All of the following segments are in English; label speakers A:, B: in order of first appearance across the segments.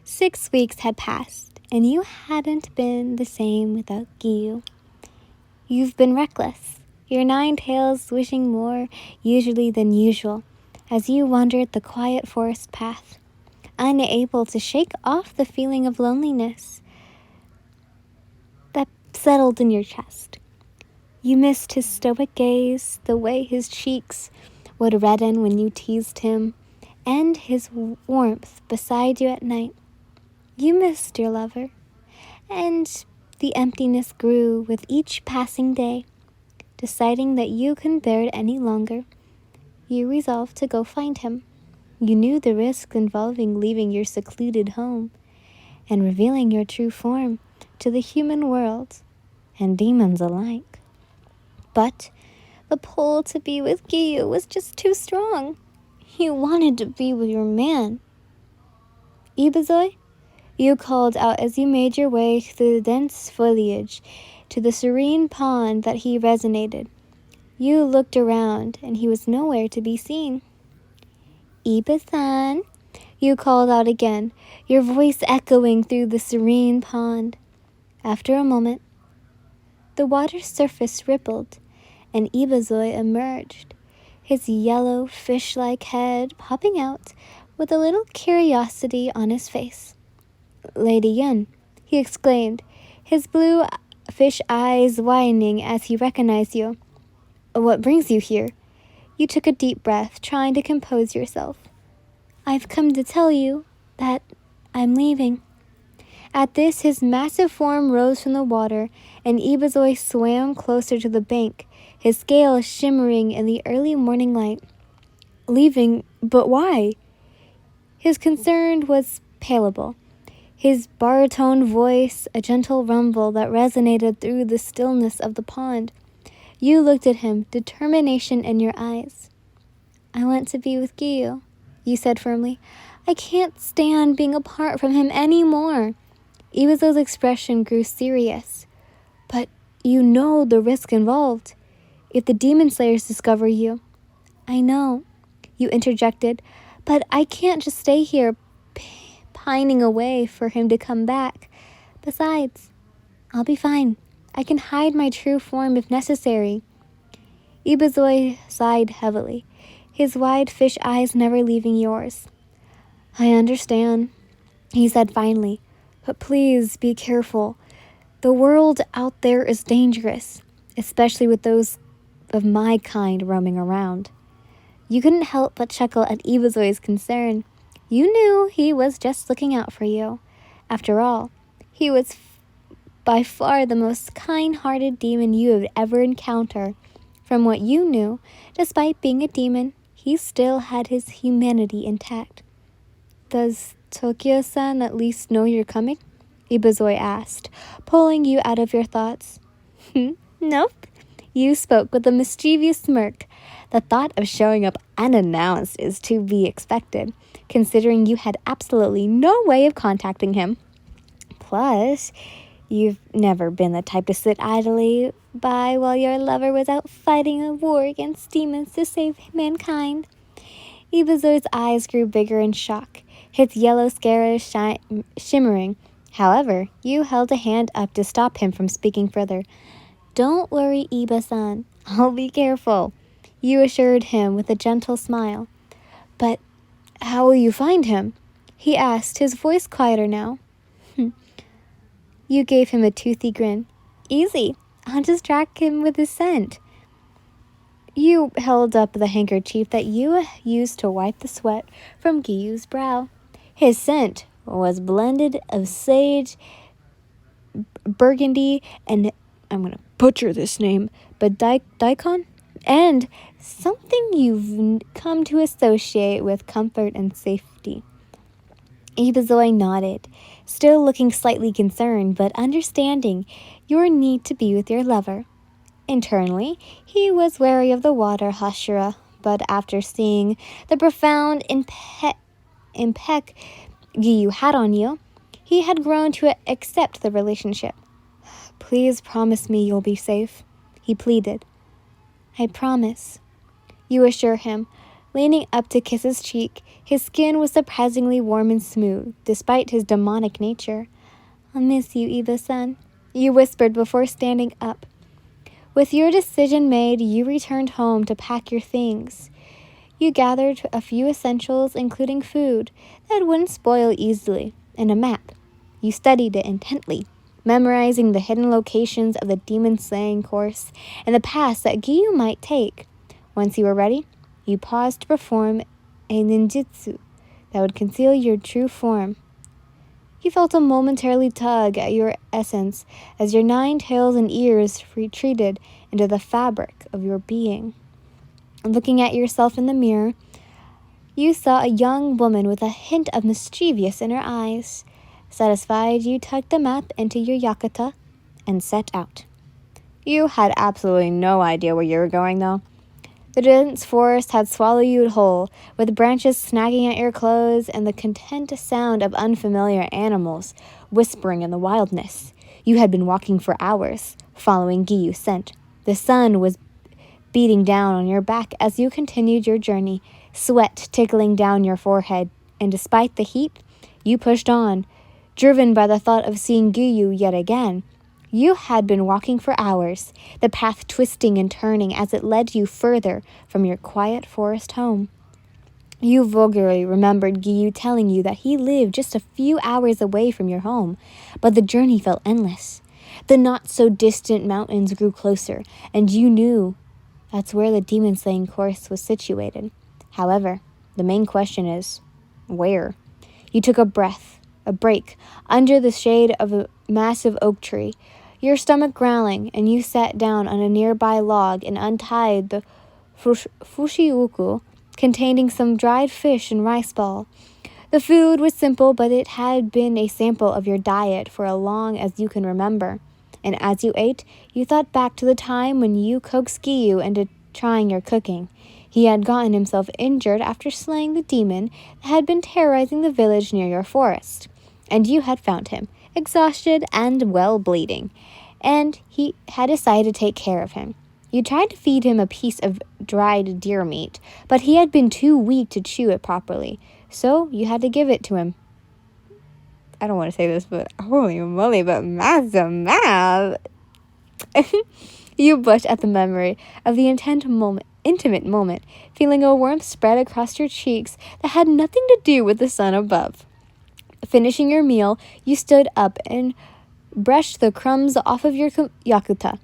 A: 6 weeks had passed, and you hadn't been the same without Giyuu. You've been reckless, your 9 tails wishing more usually than usual, as you wandered the quiet forest path, unable to shake off the feeling of loneliness that settled in your chest. You missed his stoic gaze, the way his cheeks would redden when you teased him, and his warmth beside you at night. You missed your lover, and the emptiness grew with each passing day. Deciding that you couldn't bear it any longer, you resolved to go find him. You knew the risks involving leaving your secluded home and revealing your true form to the human world and demons alike. But the pull to be with Giyuu was just too strong. You wanted to be with your man. Ibizoy? You called out as you made your way through the dense foliage to the serene pond that he resonated. You looked around, and he was nowhere to be seen. Iba-san, you called out again, your voice echoing through the serene pond. After a moment, the water's surface rippled, and Ibizoy emerged, his yellow fish-like head popping out with a little curiosity on his face. Lady Yun, he exclaimed, his blue fish eyes widening as he recognized you. What brings you here? You took a deep breath, trying to compose yourself. I've come to tell you that I'm leaving. At this, his massive form rose from the water, and Ibizoy swam closer to the bank, his scales shimmering in the early morning light. Leaving? But why? His concern was palpable. His baritone voice, a gentle rumble that resonated through the stillness of the pond. You looked at him, determination in your eyes. I want to be with Giyuu, you said firmly. I can't stand being apart from him anymore. Ibizo's expression grew serious. But you know the risk involved. If the demon slayers discover you. I know, you interjected, but I can't just stay here pining away for him to come back. Besides, I'll be fine. I can hide my true form if necessary. Ibizoy sighed heavily, his wide fish eyes never leaving yours. I understand, he said finally, but please be careful. The world out there is dangerous, especially with those of my kind roaming around. You couldn't help but chuckle at Ibizoy's concern. You knew he was just looking out for you. After all, he was by far the most kind-hearted demon you would ever encounter. From what you knew, despite being a demon, he still had his humanity intact. Does Tokyo-san at least know you're coming? Ibizoy asked, pulling you out of your thoughts. Nope. You spoke with a mischievous smirk. The thought of showing up unannounced is to be expected, considering you had absolutely no way of contacting him. Plus, you've never been the type to sit idly by while your lover was out fighting a war against demons to save mankind. Ibizoy's eyes grew bigger in shock, his yellow scales shimmering. However, you held a hand up to stop him from speaking further. Don't worry, Iba-san. I'll be careful, you assured him with a gentle smile. But how will you find him? He asked, his voice quieter now. You gave him a toothy grin. Easy. I'll just track him with his scent. You held up the handkerchief that you used to wipe the sweat from Giyuu's brow. His scent was blended of sage, burgundy, and I'm going to butcher this name, but daikon? And something you've come to associate with comfort and safety. Ibizoy nodded, still looking slightly concerned, but understanding your need to be with your lover. Internally, he was wary of the water Hashira, but after seeing the profound impact Giyuu had on you, he had grown to accept the relationship. Please promise me you'll be safe, he pleaded. I promise, you assure him, leaning up to kiss his cheek. His skin was surprisingly warm and smooth, despite his demonic nature. "I'll miss you, Iba-san," you whispered before standing up. With your decision made, you returned home to pack your things. You gathered a few essentials, including food that wouldn't spoil easily, and a map. You studied it intently, memorizing the hidden locations of the demon-slaying course and the paths that Giyuu might take. Once you were ready, you paused to perform a ninjutsu that would conceal your true form. You felt a momentary tug at your essence as your 9 tails and ears retreated into the fabric of your being. Looking at yourself in the mirror, you saw a young woman with a hint of mischievous in her eyes. Satisfied, you tucked the map into your yukata and set out. You had absolutely no idea where you were going, though. The dense forest had swallowed you whole, with branches snagging at your clothes and the content sound of unfamiliar animals whispering in the wildness. You had been walking for hours, following Giyuu's scent. The sun was beating down on your back as you continued your journey, sweat tickling down your forehead, and despite the heat, you pushed on, driven by the thought of seeing Giyuu yet again. You had been walking for hours, the path twisting and turning as it led you further from your quiet forest home. You vulgarly remembered Giyuu telling you that he lived just a few hours away from your home, but the journey felt endless. The not-so-distant mountains grew closer, and you knew that's where the demon-slaying course was situated. However, the main question is, where? You took a break, under the shade of a massive oak tree, your stomach growling, and you sat down on a nearby log and untied the fushiuku containing some dried fish and rice ball. The food was simple, but it had been a sample of your diet for as long as you can remember. And as you ate, you thought back to the time when you coaxed Giyuu into trying your cooking. He had gotten himself injured after slaying the demon that had been terrorizing the village near your forest. And you had found him, exhausted and well bleeding, and he had decided to take care of him. You tried to feed him a piece of dried deer meat, but he had been too weak to chew it properly, so you had to give it to him. I don't want to say this, but holy moly, but massive math. You blushed at the memory of the intimate moment, feeling a warmth spread across your cheeks that had nothing to do with the sun above. Finishing your meal, you stood up and brushed the crumbs off of your yakuta,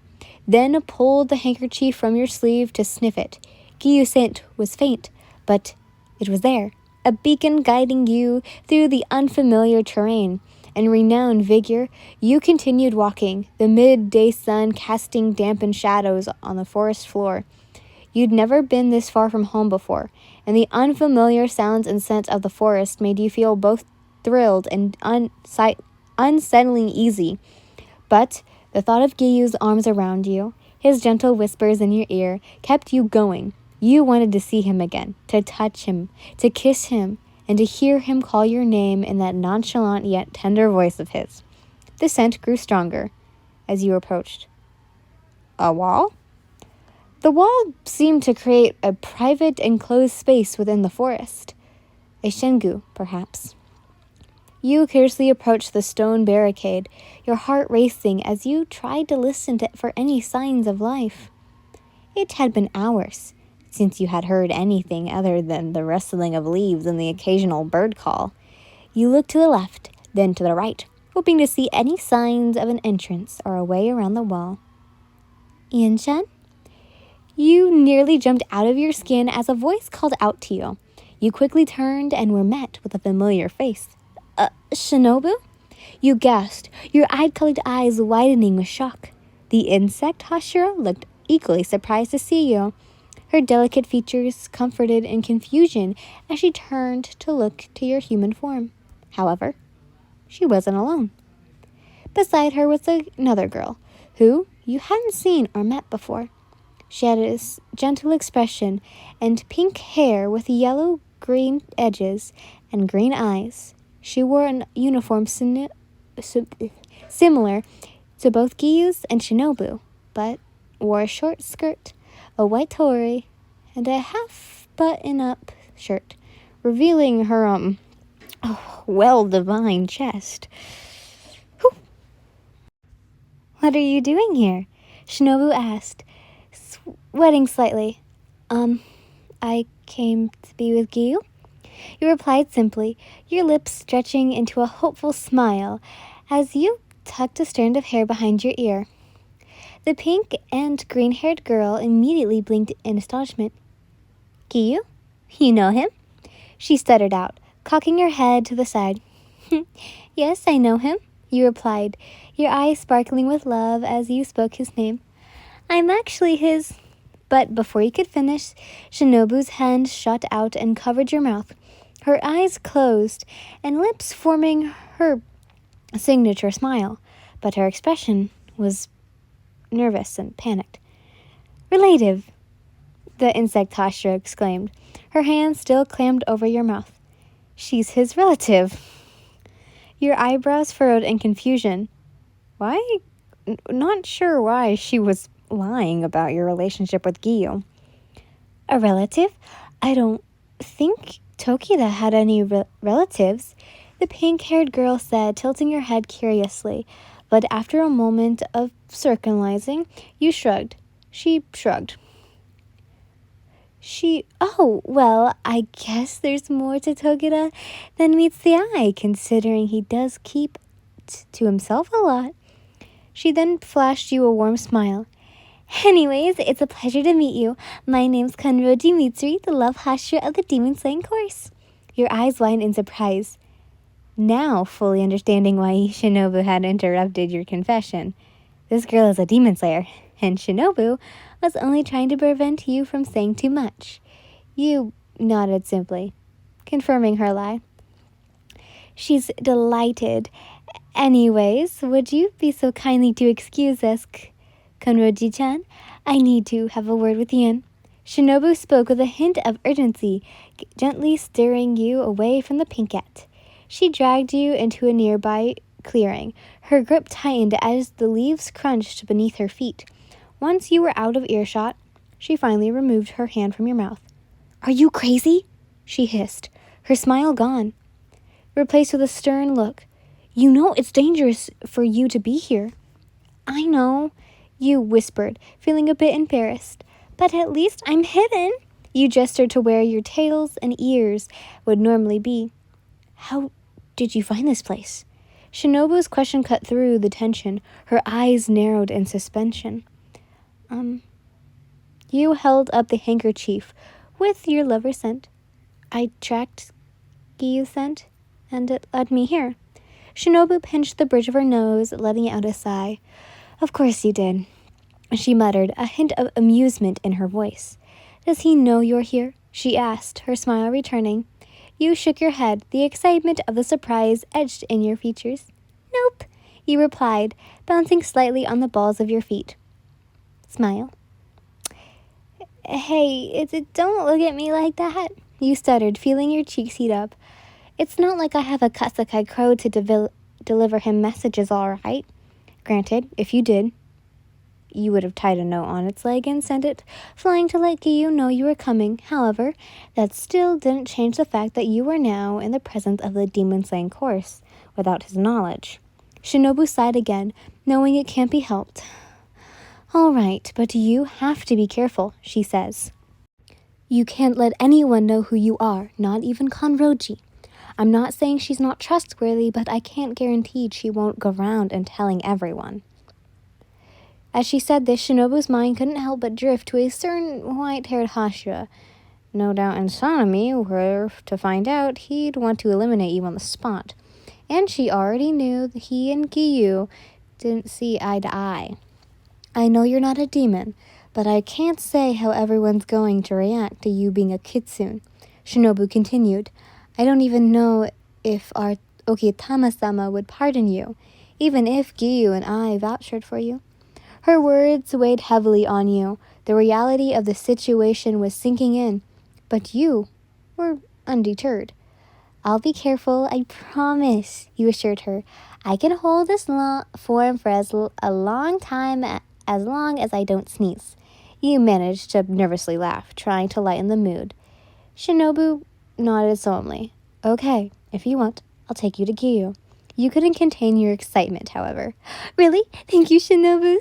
A: then pulled the handkerchief from your sleeve to sniff it. Giyuu's scent was faint, but it was there, a beacon guiding you through the unfamiliar terrain. In renowned vigor, you continued walking, the midday sun casting dampened shadows on the forest floor. You'd never been this far from home before, and the unfamiliar sounds and scents of the forest made you feel both thrilled and unsettling easy. But the thought of Giyuu's arms around you, his gentle whispers in your ear, kept you going. You wanted to see him again, to touch him, to kiss him, and to hear him call your name in that nonchalant yet tender voice of his. The scent grew stronger as you approached. A wall? The wall seemed to create a private enclosed space within the forest. A shengu, perhaps. You curiously approached the stone barricade, your heart racing as you tried to listen for any signs of life. It had been hours since you had heard anything other than the rustling of leaves and the occasional bird call. You looked to the left, then to the right, hoping to see any signs of an entrance or a way around the wall. Ian-chan? You nearly jumped out of your skin as a voice called out to you. You quickly turned and were met with a familiar face. Shinobu? You gasped, your eye-colored eyes widening with shock. The insect Hashira looked equally surprised to see you, her delicate features comforted in confusion as she turned to look to your human form. However, she wasn't alone. Beside her was another girl, who you hadn't seen or met before. She had a gentle expression and pink hair with yellow-green edges and green eyes. She wore a uniform similar to both Giyuu's and Shinobu, but wore a short skirt, a white tori, and a half button-up shirt, revealing her, well-defined chest. Whew. What are you doing here? Shinobu asked, sweating slightly. I came to be with Giyuu. You replied simply, your lips stretching into a hopeful smile as you tucked a strand of hair behind your ear. The pink and green-haired girl immediately blinked in astonishment. Giyuu? You know him? She stuttered out, cocking her head to the side. Yes, I know him, you replied, your eyes sparkling with love as you spoke his name. I'm actually his... But before you could finish, Shinobu's hand shot out and covered your mouth, her eyes closed and lips forming her signature smile, but her expression was nervous and panicked. Relative, the insect Hashira exclaimed, her hand still clammed over your mouth. She's his relative. Your eyebrows furrowed in confusion. Why? Not sure why she was lying about your relationship with Giyuu. A relative? I don't think Tokita had any relatives, the pink-haired girl said, tilting her head curiously. But after a moment of circumcising, you shrugged. She shrugged. Oh, well, I guess there's more to Tokita than meets the eye, considering he does keep to himself a lot. She then flashed you a warm smile. Anyways, it's a pleasure to meet you. My name's Kanroji Mitsuri, the love Hashira of the Demon Slaying course. Your eyes widened in surprise. Now, fully understanding why Shinobu had interrupted your confession. This girl is a demon slayer, and Shinobu was only trying to prevent you from saying too much. You nodded simply, confirming her lie. She's delighted. Anyways, would you be so kindly to excuse us, Kanroji-chan? I need to have a word with Yin. Shinobu spoke with a hint of urgency, gently steering you away from the pinkette. She dragged you into a nearby clearing. Her grip tightened as the leaves crunched beneath her feet. Once you were out of earshot, she finally removed her hand from your mouth. Are you crazy? She hissed, her smile gone, replaced with a stern look. You know it's dangerous for you to be here. I know, you whispered, feeling a bit embarrassed. But at least I'm hidden. You gestured to where your tails and ears would normally be. How did you find this place? Shinobu's question cut through the tension. Her eyes narrowed in suspension. You held up the handkerchief with your lover's scent. I tracked Giyuu's scent, and it led me here. Shinobu pinched the bridge of her nose, letting out a sigh. Of course you did, she muttered, a hint of amusement in her voice. Does he know you're here? She asked, her smile returning. You shook your head, the excitement of the surprise etched in your features. Nope, you replied, bouncing slightly on the balls of your feet. Smile. Hey, don't look at me like that, you stuttered, feeling your cheeks heat up. It's not like I have a Kasakai crow to deliver him messages, all right. Granted, if you did, you would have tied a note on its leg and sent it flying to let Giyuu know you were coming. However, that still didn't change the fact that you were now in the presence of the demon-slaying course, without his knowledge. Shinobu sighed again, knowing it can't be helped. All right, but you have to be careful, she says. You can't let anyone know who you are, not even Kanroji. I'm not saying she's not trustworthy, but I can't guarantee she won't go around and telling everyone. As she said this, Shinobu's mind couldn't help but drift to a certain white-haired Hashira. No doubt in Sanemi were to find out, he'd want to eliminate you on the spot. And she already knew that he and Giyuu didn't see eye to eye. I know you're not a demon, but I can't say how everyone's going to react to you being a Kitsune. Shinobu continued. I don't even know if our Okitama-sama would pardon you, even if Giyuu and I vouched for you. Her words weighed heavily on you. The reality of the situation was sinking in, but you were undeterred. I'll be careful, I promise, you assured her. I can hold this form for a long time, as long as I don't sneeze. You managed to nervously laugh, trying to lighten the mood. Shinobu nodded solemnly. Okay, if you want, I'll take you to Giyuu. You couldn't contain your excitement, however. Really? Thank you, Shinobu.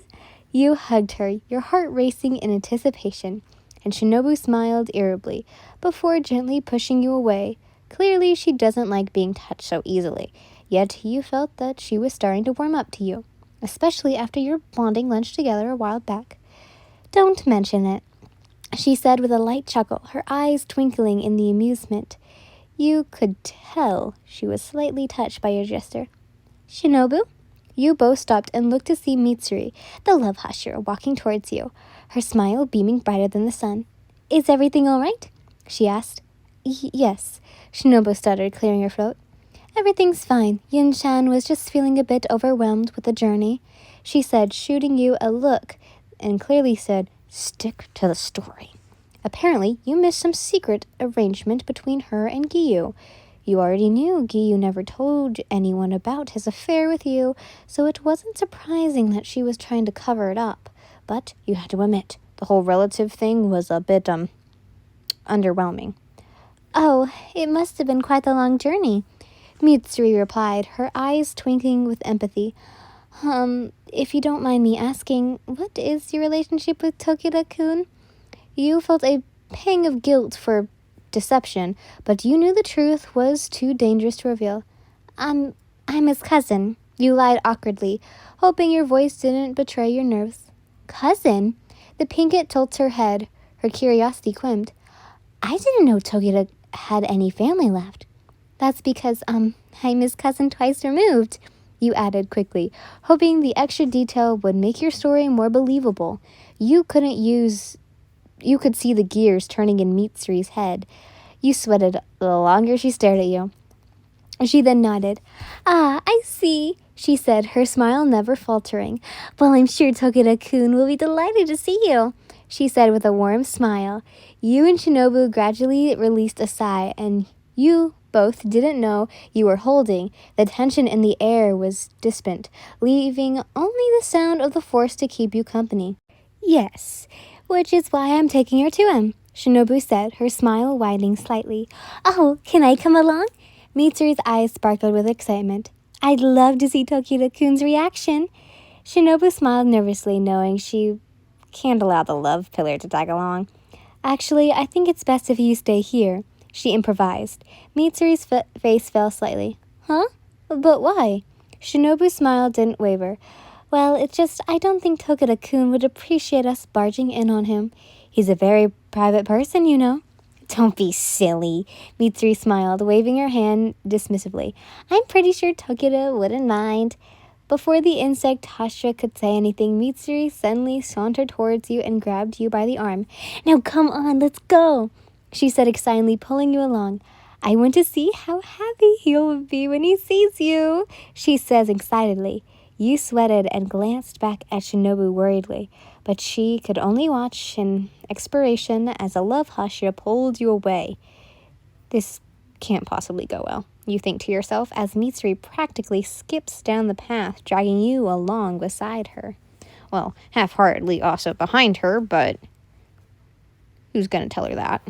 A: You hugged her, your heart racing in anticipation, and Shinobu smiled irritably before gently pushing you away. Clearly, she doesn't like being touched so easily, yet you felt that she was starting to warm up to you, especially after your bonding lunch together a while back. Don't mention it, she said with a light chuckle, her eyes twinkling in the amusement. You could tell she was slightly touched by your gesture. Shinobu? You both stopped and looked to see Mitsuri, the love husher, walking towards you, her smile beaming brighter than the sun. Is everything all right? She asked. Yes, Shinobu stuttered, clearing her throat. Everything's fine. Yin-chan was just feeling a bit overwhelmed with the journey, she said, shooting you a look, and clearly said, stick to the story. Apparently, you missed some secret arrangement between her and Giyuu. You already knew Giyuu never told anyone about his affair with you, so it wasn't surprising that she was trying to cover it up. But you had to admit, the whole relative thing was a bit, underwhelming. Oh, it must have been quite a long journey, Mitsuri replied, her eyes twinkling with empathy. If you don't mind me asking, what is your relationship with Tokita-kun? You felt a pang of guilt for deception, but you knew the truth was too dangerous to reveal. I'm his cousin. You lied awkwardly, hoping your voice didn't betray your nerves. Cousin? The pinkett tilted her head, her curiosity quimed. I didn't know Tokita had any family left. That's because, I'm his cousin twice removed, you added quickly, hoping the extra detail would make your story more believable. You could see the gears turning in Mitsuri's head. You sweated the longer she stared at you. She then nodded. Ah, I see, she said, her smile never faltering. Well, I'm sure Tokita-kun will be delighted to see you, she said with a warm smile. You and Shinobu gradually released a sigh, and you both didn't know you were holding. The tension in the air was distant, leaving only the sound of the force to keep you company. Yes, which is why I'm taking her to him, Shinobu said, her smile widening slightly. Oh, can I come along? Mitsuri's eyes sparkled with excitement. I'd love to see Tokita-kun's reaction. Shinobu smiled nervously, knowing she can't allow the love pillar to tag along. Actually, I think it's best if you stay here, she improvised. Mitsuri's face fell slightly. Huh? But why? Shinobu's smile didn't waver. Well, it's just I don't think Tokita-kun would appreciate us barging in on him. He's a very private person, you know. Don't be silly, Mitsuri smiled, waving her hand dismissively. I'm pretty sure Tokita wouldn't mind. Before the insect Hashira could say anything, Mitsuri suddenly sauntered towards you and grabbed you by the arm. Now come on, let's go, she said excitedly, pulling you along. I want to see how happy he'll be when he sees you, she says excitedly. You sweated and glanced back at Shinobu worriedly, but she could only watch in expiration as a love husher pulled you away. This can't possibly go well, you think to yourself, as Mitsuri practically skips down the path, dragging you along beside her. Well, half-heartedly also behind her, but who's going to tell her that?